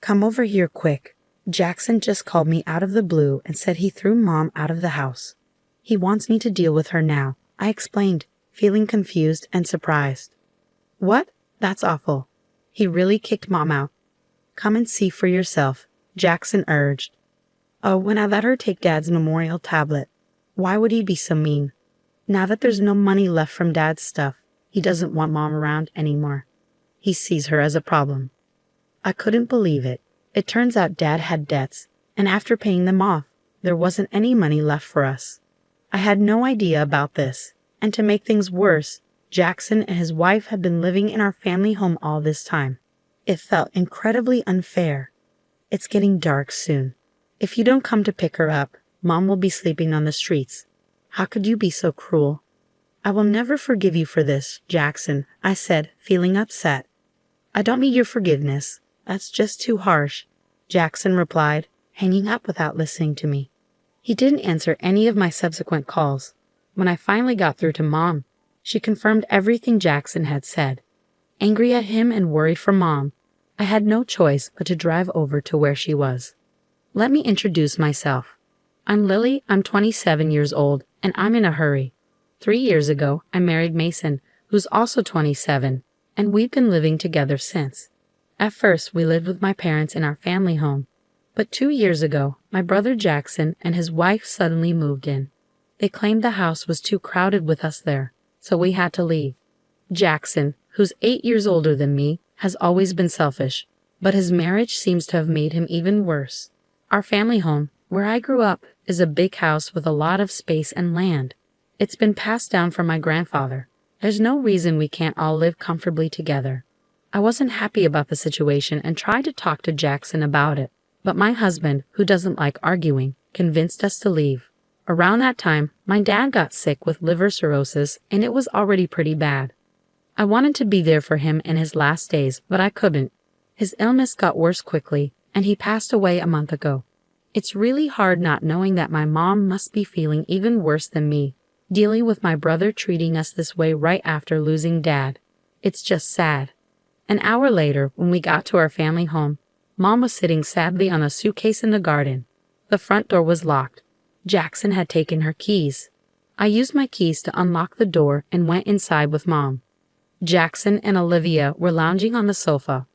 Come over here quick. Jackson just called me out of the blue and said he threw Mom out of the house. He wants me to deal with her now, I explained, feeling confused and surprised. What? That's awful. He really kicked Mom out. Come and see for yourself, Jackson urged. Oh, when I let her take Dad's memorial tablet. Why would he be so mean? Now that there's no money left from Dad's stuff, he doesn't want Mom around anymore. He sees her as a problem. I couldn't believe it. It turns out Dad had debts, and after paying them off, there wasn't any money left for us. I had no idea about this, and to make things worse, Jackson and his wife had been living in our family home all this time. It felt incredibly unfair. It's getting dark soon. If you don't come to pick her up, Mom will be sleeping on the streets. How could you be so cruel? I will never forgive you for this, Jackson, I said, feeling upset. I don't need your forgiveness. That's just too harsh, Jackson replied, hanging up without listening to me. He didn't answer any of my subsequent calls. When I finally got through to Mom, she confirmed everything Jackson had said. Angry at him and worried for Mom, I had no choice but to drive over to where she was. Let me introduce myself. I'm Lily, I'm 27 years old, and I'm in a hurry. 3 years ago, I married Mason, who's also 27, and we've been living together since. At first, we lived with my parents in our family home, but 2 years ago, my brother Jackson and his wife suddenly moved in. They claimed the house was too crowded with us there, so we had to leave. Jackson, who's 8 years older than me, has always been selfish, but his marriage seems to have made him even worse. Our family home, where I grew up, is a big house with a lot of space and land. It's been passed down from my grandfather. There's no reason we can't all live comfortably together. I wasn't happy about the situation and tried to talk to Jackson about it, but my husband, who doesn't like arguing, convinced us to leave. Around that time, my dad got sick with liver cirrhosis, and it was already pretty bad. I wanted to be there for him in his last days, but I couldn't. His illness got worse quickly, and he passed away a month ago. It's really hard not knowing that my mom must be feeling even worse than me, dealing with my brother treating us this way right after losing Dad. It's just sad. An hour later, when we got to our family home, Mom was sitting sadly on a suitcase in the garden. The front door was locked. Jackson had taken her keys. I used my keys to unlock the door and went inside with Mom. Jackson and Olivia were lounging on the sofa,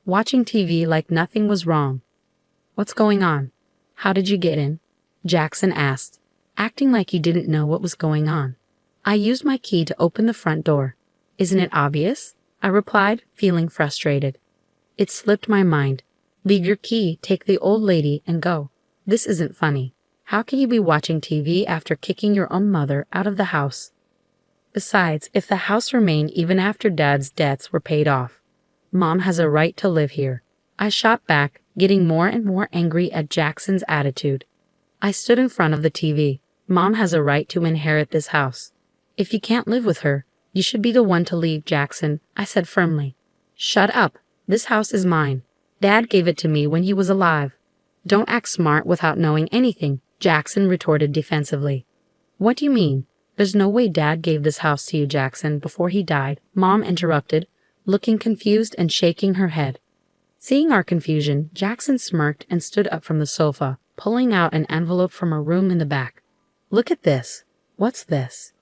watching TV like nothing was wrong. What's going on? How did you get in? Jackson asked, acting like he didn't know what was going on. I used my key to open the front door. Isn't it obvious? I replied, feeling frustrated. It slipped my mind. Leave your key, take the old lady, and go. This isn't funny. How can you be watching TV after kicking your own mother out of the house? Besides, if the house remained even after Dad's debts were paid off, Mom has a right to live here. I shot back, getting more and more angry at Jackson's attitude. I stood in front of the TV. Mom has a right to inherit this house. If you can't live with her, you should be the one to leave, Jackson, I said firmly. Shut up. This house is mine. Dad gave it to me when he was alive. Don't act smart without knowing anything, Jackson retorted defensively. What do you mean? There's no way Dad gave this house to you, Jackson, before he died, Mom interrupted, looking confused and shaking her head. Seeing our confusion, Jackson smirked and stood up from the sofa, pulling out an envelope from a room in the back. Look at this. What's this?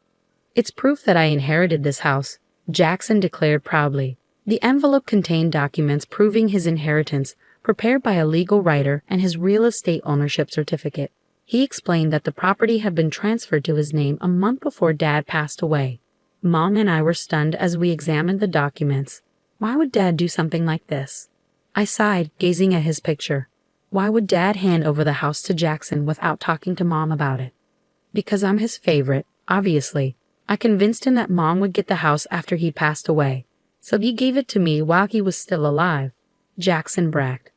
It's proof that I inherited this house, Jackson declared proudly. The envelope contained documents proving his inheritance, prepared by a legal writer, and his real estate ownership certificate. He explained that the property had been transferred to his name a month before Dad passed away. Mom and I were stunned as we examined the documents. Why would Dad do something like this? I sighed, gazing at his picture. Why would Dad hand over the house to Jackson without talking to Mom about it? Because I'm his favorite, obviously. I convinced him that Mom would get the house after he passed away, so he gave it to me while he was still alive, Jackson bragged.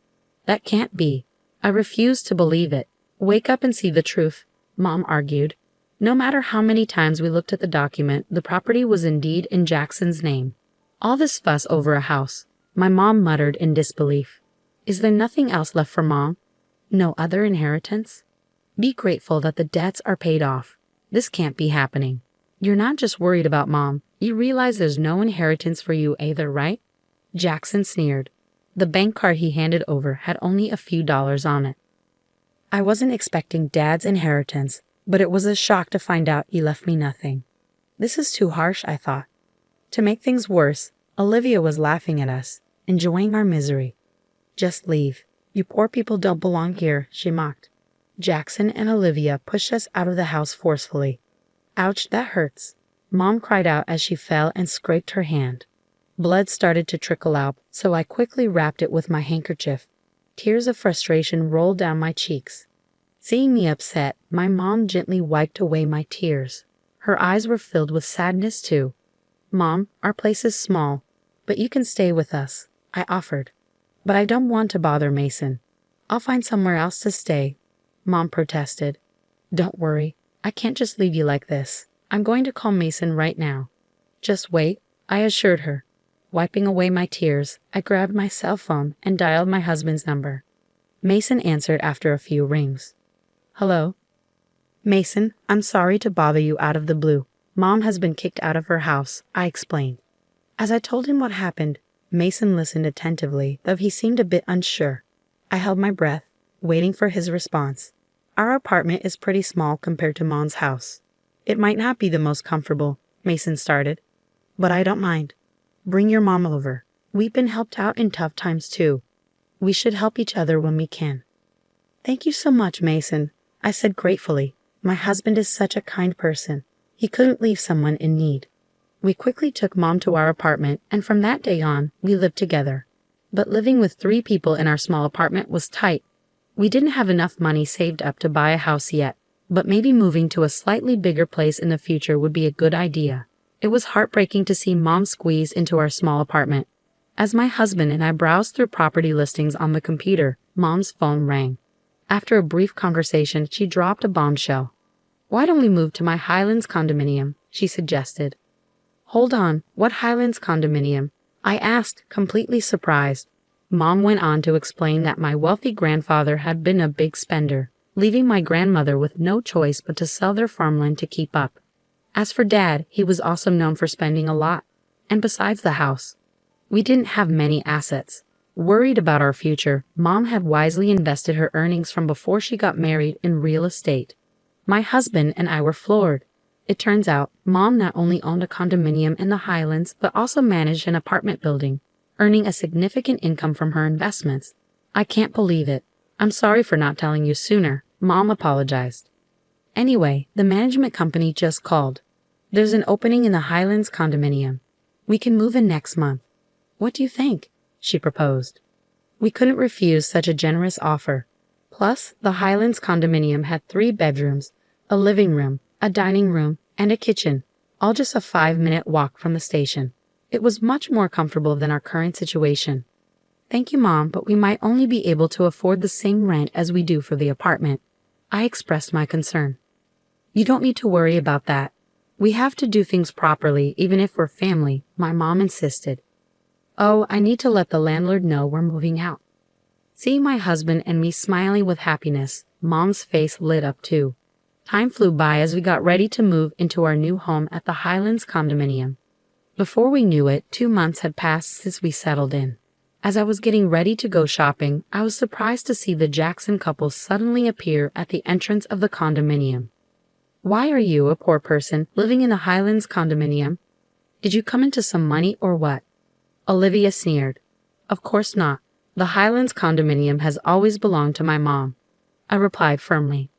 That can't be. I refused to believe it. Wake up and see the truth, Mom argued. No matter how many times we looked at the document, the property was indeed in Jackson's name. All this fuss over a house, my mom muttered in disbelief. Is there nothing else left for Mom? No other inheritance? Be grateful that the debts are paid off. This can't be happening. You're not just worried about Mom. You realize there's no inheritance for you either, right? Jackson sneered. The bank card he handed over had only a few dollars on it. I wasn't expecting Dad's inheritance, but it was a shock to find out he left me nothing. This is too harsh, I thought. To make things worse, Olivia was laughing at us, enjoying our misery. Just leave. You poor people don't belong here, she mocked. Jackson and Olivia pushed us out of the house forcefully. Ouch, that hurts. Mom cried out as she fell and scraped her hand. Blood started to trickle out, so I quickly wrapped it with my handkerchief. Tears of frustration rolled down my cheeks. Seeing me upset, my mom gently wiped away my tears. Her eyes were filled with sadness too. Mom, our place is small, but you can stay with us, I offered. But I don't want to bother Mason. I'll find somewhere else to stay, Mom protested. Don't worry, I can't just leave you like this. I'm going to call Mason right now. Just wait, I assured her. Wiping away my tears, I grabbed my cell phone and dialed my husband's number. Mason answered after a few rings. Hello? Mason, I'm sorry to bother you out of the blue. Mom has been kicked out of her house, I explained. As I told him what happened, Mason listened attentively, though he seemed a bit unsure. I held my breath, waiting for his response. Our apartment is pretty small compared to Mom's house. It might not be the most comfortable, Mason started, but I don't mind. Bring your mom over. We've been helped out in tough times too. We should help each other when we can. Thank you so much, Mason, I said gratefully. My husband is such a kind person. He couldn't leave someone in need. We quickly took Mom to our apartment, and from that day on, we lived together. But living with 3 people in our small apartment was tight. We didn't have enough money saved up to buy a house yet, but maybe moving to a slightly bigger place in the future would be a good idea. It was heartbreaking to see Mom squeeze into our small apartment. As my husband and I browsed through property listings on the computer, Mom's phone rang. After a brief conversation, she dropped a bombshell. Why don't we move to my Highlands condominium? She suggested. Hold on, what Highlands condominium? I asked, completely surprised. Mom went on to explain that my wealthy grandfather had been a big spender, leaving my grandmother with no choice but to sell their farmland to keep up. As for Dad, he was also known for spending a lot. And besides the house, we didn't have many assets. Worried about our future, Mom had wisely invested her earnings from before she got married in real estate. My husband and I were floored. It turns out, Mom not only owned a condominium in the Highlands, but also managed an apartment building, earning a significant income from her investments. I can't believe it. I'm sorry for not telling you sooner, Mom apologized. Anyway, the management company just called. There's an opening in the Highlands condominium. We can move in next month. What do you think? She proposed. We couldn't refuse such a generous offer. Plus, the Highlands condominium had 3 bedrooms, a living room, a dining room, and a kitchen, all just a 5-minute walk from the station. It was much more comfortable than our current situation. Thank you, Mom, but we might only be able to afford the same rent as we do for the apartment. I expressed my concern. You don't need to worry about that. We have to do things properly, even if we're family, my mom insisted. Oh, I need to let the landlord know we're moving out. Seeing my husband and me smiling with happiness, Mom's face lit up too. Time flew by as we got ready to move into our new home at the Highlands condominium. Before we knew it, 2 months had passed since we settled in. As I was getting ready to go shopping, I was surprised to see the Jackson couple suddenly appear at the entrance of the condominium. Why are you, a poor person, living in the Highlands condominium? Did you come into some money or what? Olivia sneered. Of course not. The Highlands condominium has always belonged to my mom, I replied firmly.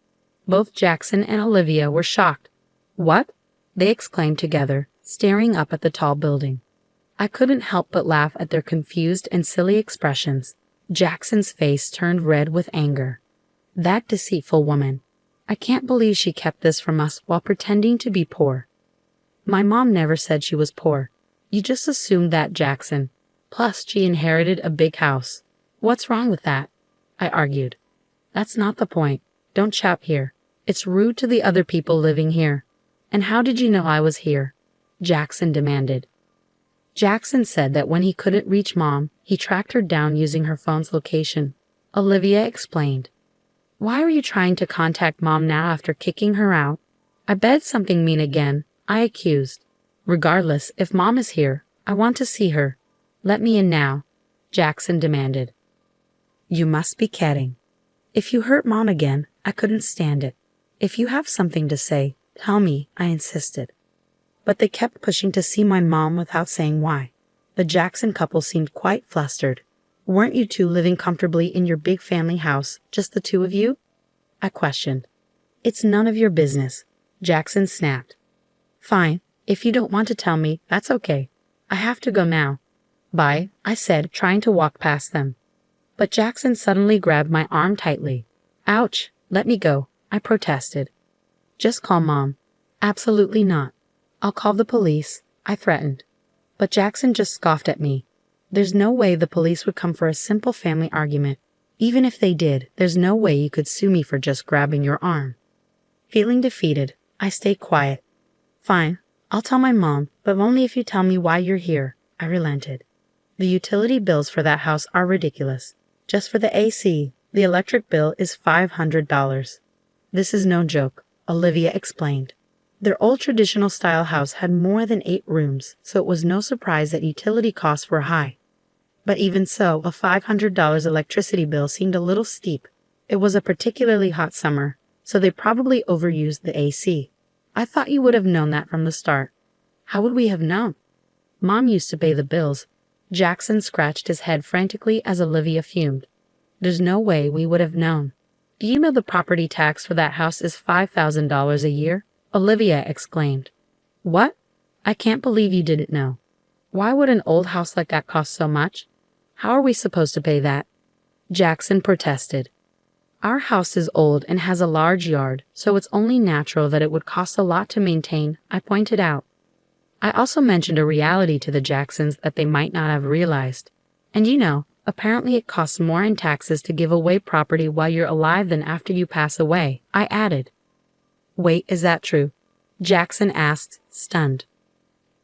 Both Jackson and Olivia were shocked. What? They exclaimed together, staring up at the tall building. I couldn't help but laugh at their confused and silly expressions. Jackson's face turned red with anger. That deceitful woman. I can't believe she kept this from us while pretending to be poor. My mom never said she was poor. You just assumed that, Jackson. Plus, she inherited a big house. What's wrong with that? I argued. That's not the point. Don't shout here. It's rude to the other people living here. And how did you know I was here? Jackson demanded. Jackson said that when he couldn't reach Mom, he tracked her down using her phone's location. Olivia explained. Why are you trying to contact Mom now after kicking her out? I bet something mean again, I accused. Regardless, if Mom is here, I want to see her. Let me in now. Jackson demanded. You must be kidding. If you hurt Mom again, I couldn't stand it. If you have something to say, tell me, I insisted. But they kept pushing to see my mom without saying why. The Jackson couple seemed quite flustered. Weren't you two living comfortably in your big family house, just the two of you? I questioned. It's none of your business, Jackson snapped. Fine, if you don't want to tell me, that's okay. I have to go now. Bye, I said, trying to walk past them. But Jackson suddenly grabbed my arm tightly. Ouch, let me go, I protested. Just call Mom. Absolutely not. I'll call the police, I threatened. But Jackson just scoffed at me. There's no way the police would come for a simple family argument. Even if they did, there's no way you could sue me for just grabbing your arm. Feeling defeated, I stayed quiet. Fine, I'll tell my mom, but only if you tell me why you're here, I relented. The utility bills for that house are ridiculous. Just for the AC, the electric bill is $500. This is no joke, Olivia explained. Their old traditional style house had more than 8 rooms, so it was no surprise that utility costs were high. But even so, a $500 electricity bill seemed a little steep. It was a particularly hot summer, so they probably overused the AC. I thought you would have known that from the start. How would we have known? Mom used to pay the bills. Jackson scratched his head frantically as Olivia fumed. There's no way we would have known. Do you know the property tax for that house is $5,000 a year? Olivia exclaimed. What? I can't believe you didn't know. Why would an old house like that cost so much? How are we supposed to pay that? Jackson protested. Our house is old and has a large yard, so it's only natural that it would cost a lot to maintain, I pointed out. I also mentioned a reality to the Jacksons that they might not have realized. And you know, apparently it costs more in taxes to give away property while you're alive than after you pass away, I added. Wait, is that true? Jackson asked, stunned.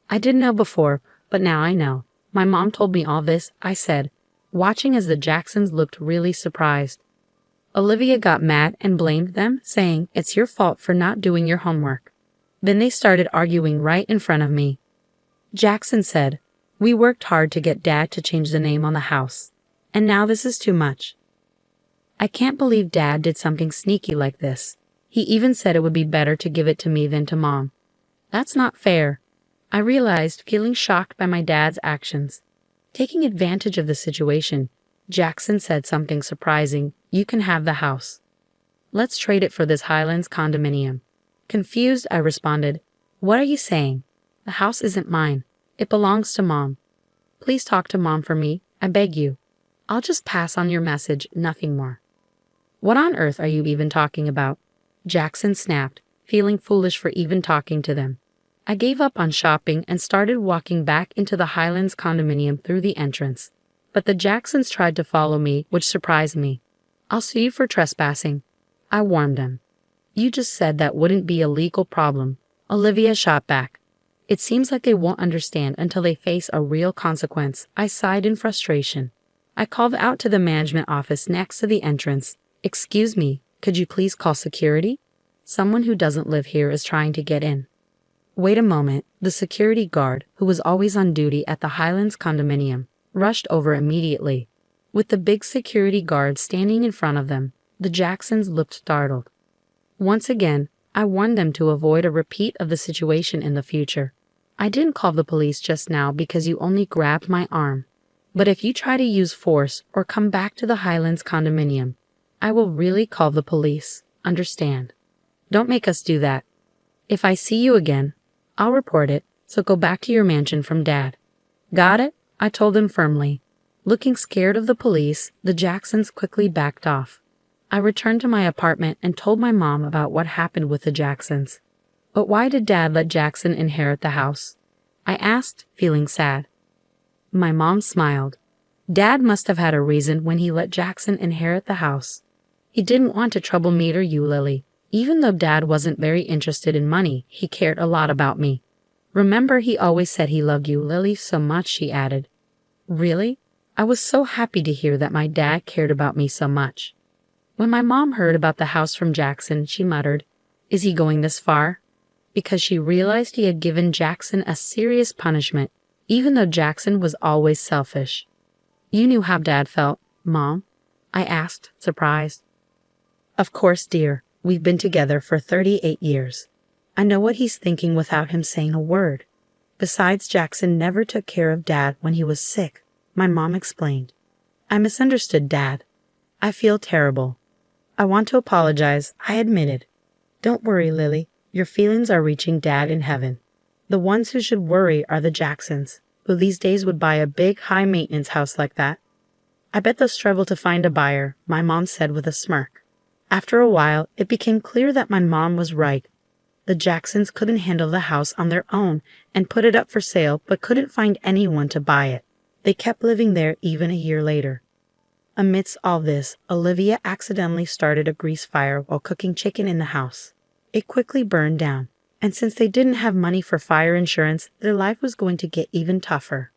I didn't know before, but now I know. My mom told me all this, I said, watching as the Jacksons looked really surprised. Olivia got mad and blamed them, saying, it's your fault for not doing your homework. Then they started arguing right in front of me. Jackson said, we worked hard to get Dad to change the name on the house, and now this is too much. I can't believe Dad did something sneaky like this. He even said it would be better to give it to me than to Mom. That's not fair. I realized, feeling shocked by my dad's actions. Taking advantage of the situation, Jackson said something surprising. You can have the house. Let's trade it for this Highlands condominium. Confused, I responded, what are you saying? The house isn't mine. It belongs to Mom. Please talk to Mom for me, I beg you. I'll just pass on your message, nothing more. What on earth are you even talking about? Jackson snapped, feeling foolish for even talking to them. I gave up on shopping and started walking back into the Highlands condominium through the entrance. But the Jacksons tried to follow me, which surprised me. I'll sue you for trespassing, I warned them. You just said that wouldn't be a legal problem, Olivia shot back. It seems like they won't understand until they face a real consequence, I sighed in frustration. I called out to the management office next to the entrance. Excuse me, could you please call security? Someone who doesn't live here is trying to get in. Wait a moment, the security guard, who was always on duty at the Highlands condominium, rushed over immediately. With the big security guard standing in front of them, the Jacksons looked startled. Once again, I warned them to avoid a repeat of the situation in the future. I didn't call the police just now because you only grabbed my arm. But if you try to use force or come back to the Highlands condominium, I will really call the police, understand? Don't make us do that. If I see you again, I'll report it, so go back to your mansion from Dad. Got it? I told him firmly. Looking scared of the police, the Jacksons quickly backed off. I returned to my apartment and told my mom about what happened with the Jacksons. But why did Dad let Jackson inherit the house? I asked, feeling sad. My mom smiled. Dad must have had a reason when he let Jackson inherit the house. He didn't want to trouble me or you, Lily. Even though Dad wasn't very interested in money, he cared a lot about me. Remember, he always said he loved you, Lily, so much, she added. Really? I was so happy to hear that my dad cared about me so much. When my mom heard about the house from Jackson, she muttered, "Is he going this far?" Because she realized he had given Jackson a serious punishment, even though Jackson was always selfish. You knew how Dad felt, Mom? I asked, surprised. Of course, dear. We've been together for 38 years. I know what he's thinking without him saying a word. Besides, Jackson never took care of Dad when he was sick, my mom explained. I misunderstood Dad. I feel terrible. I want to apologize, I admitted. Don't worry, Lily. Your feelings are reaching Dad in heaven. The ones who should worry are the Jacksons, who these days would buy a big, high-maintenance house like that. I bet they'll struggle to find a buyer, my mom said with a smirk. After a while, it became clear that my mom was right. The Jacksons couldn't handle the house on their own and put it up for sale, but couldn't find anyone to buy it. They kept living there even a year later. Amidst all this, Olivia accidentally started a grease fire while cooking chicken in the house. It quickly burned down, and since they didn't have money for fire insurance, their life was going to get even tougher.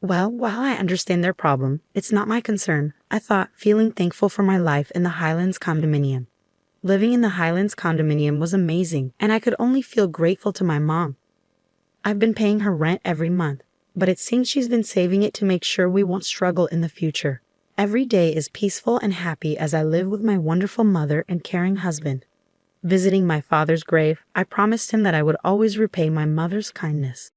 Well, while I understand their problem, it's not my concern, I thought, feeling thankful for my life in the Highlands condominium. Living in the Highlands condominium was amazing, and I could only feel grateful to my mom. I've been paying her rent every month, but it seems she's been saving it to make sure we won't struggle in the future. Every day is peaceful and happy as I live with my wonderful mother and caring husband. Visiting my father's grave, I promised him that I would always repay my mother's kindness.